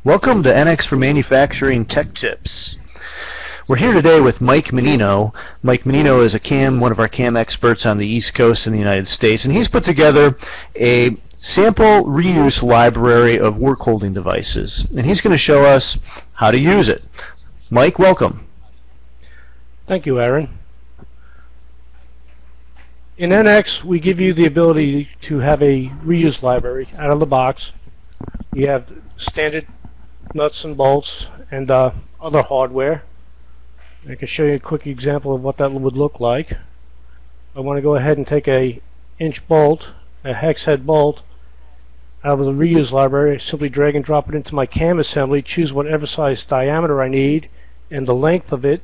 Welcome to NX for Manufacturing Tech Tips. We're here today with Mike Menino. Mike Menino is one of our CAM experts on the East Coast in the United States, and he's put together a sample reuse library of work holding devices, and he's going to show us how to use it. Mike, welcome. Thank you, Aaron. In NX, we give you the ability to have a reuse library out of the box. You have standard nuts and bolts and other hardware. I can show you a quick example of what that would look like. I want to go ahead and take a inch bolt, a hex head bolt, out of the reuse library. Simply drag and drop it into my CAM assembly, choose whatever size diameter I need and the length of it,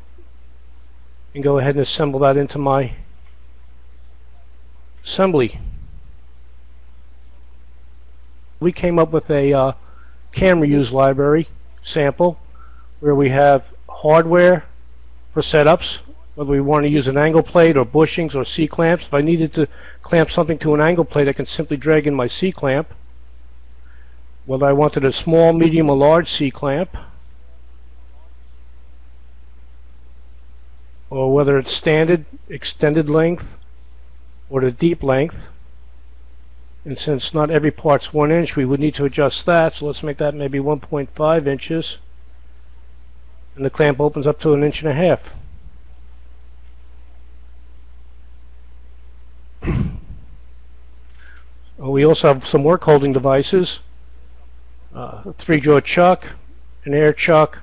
and go ahead and assemble that into my assembly. We came up with a CAM reuse library sample where we have hardware for setups, whether we want to use an angle plate or bushings or C-clamps. If I needed to clamp something to an angle plate, I can simply drag in my C-clamp. Whether I wanted a small, medium, or large C-clamp, or whether it's standard, extended length, or the deep length. And since not every part's 1 inch, we would need to adjust that, so let's make that maybe 1.5 inches. And the clamp opens up to 1.5 inches. We also have some work holding devices, a 3-jaw chuck, an air chuck,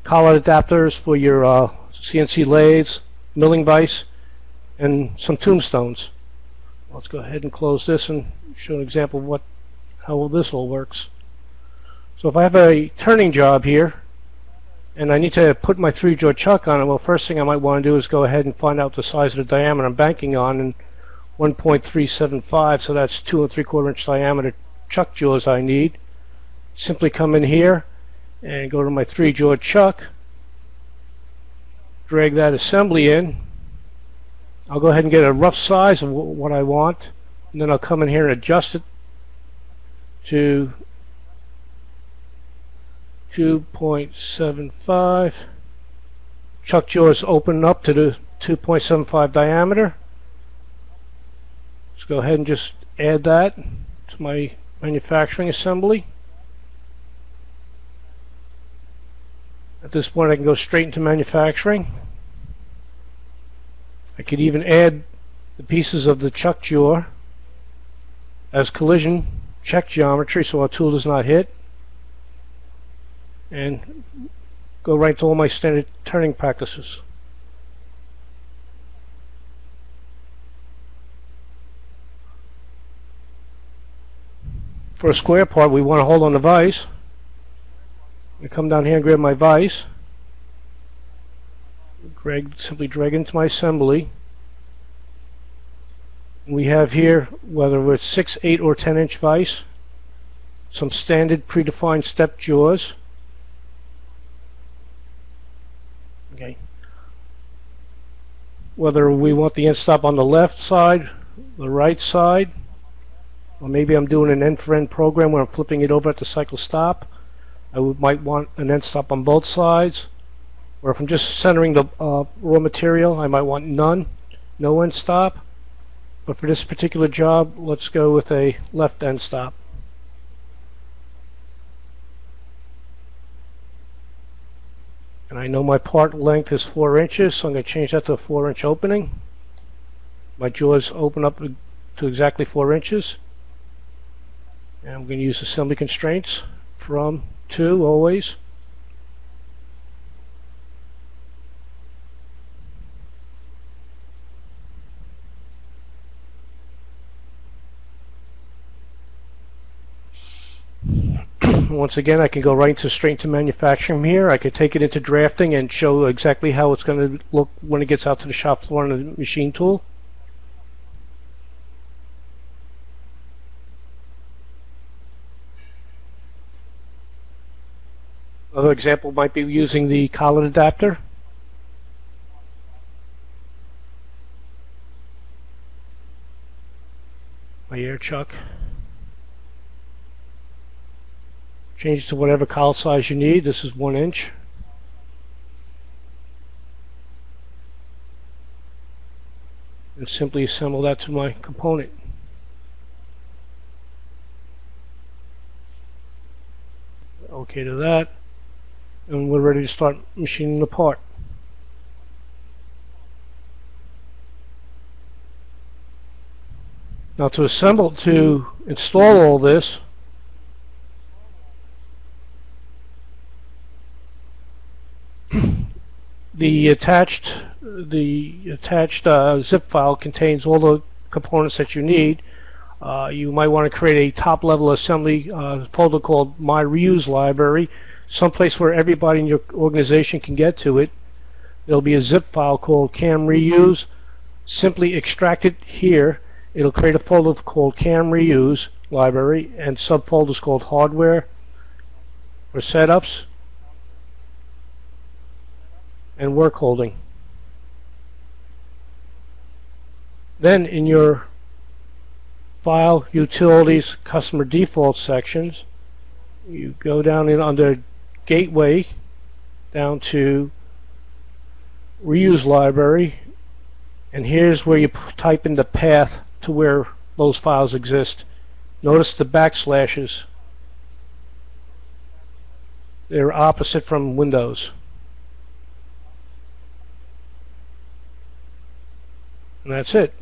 collet adapters for your CNC lathes, milling vise, and some tombstones. Let's go ahead and close this and show an example of how this all works. So if I have a turning job here and I need to put my 3-jaw chuck on it, well, first thing I might want to do is go ahead and find out the size of the diameter I'm banking on, and 1.375, so that's 2 3/4 inch diameter chuck jaws I need. Simply come in here and go to my 3-jaw chuck, drag that assembly in. I'll go ahead and get a rough size of what I want, and then I'll come in here and adjust it to 2.75. Chuck jaws open up to the 2.75 diameter. Let's go ahead and just add that to my manufacturing assembly. At this point I can go straight into manufacturing. I could even add the pieces of the chuck jaw as collision check geometry so our tool does not hit, and go right to all my standard turning practices. For a square part, we want to hold on the vise. I come down here and grab my vise. Simply drag into my assembly. We have here, whether it's 6, 8, or 10 inch vise, some standard predefined step jaws. Okay. Whether we want the end stop on the left side, the right side, or maybe I'm doing an end-for-end program where I'm flipping it over at the cycle stop, I might want an end stop on both sides. Or if I'm just centering the raw material, I might want no end stop. But for this particular job, let's go with a left end stop. And I know my part length is 4 inches, so I'm going to change that to a 4-inch opening. My jaws open up to exactly 4 inches. And I'm going to use assembly constraints from 2 always. Once again, I can go straight into manufacturing here. I could take it into drafting and show exactly how it's going to look when it gets out to the shop floor on the machine tool. Another example might be using the collet adapter. My air chuck. Change it to whatever collet size you need. This is 1 inch. And simply assemble that to my component. Okay to that. And we're ready to start machining the part. Now to install all this, the attached zip file contains all the components that you need. You might want to create a top-level assembly folder called My Reuse Library, someplace where everybody in your organization can get to it. There'll be a zip file called Cam Reuse. Simply extract it here. It'll create a folder called Cam Reuse Library and subfolders called Hardware for Setups and Work Holding. Then in your File, Utilities, Customer Default sections, you go down in under Gateway down to Reuse Library, and here's where you type in the path to where those files exist. Notice the backslashes. They're opposite from Windows. And that's it.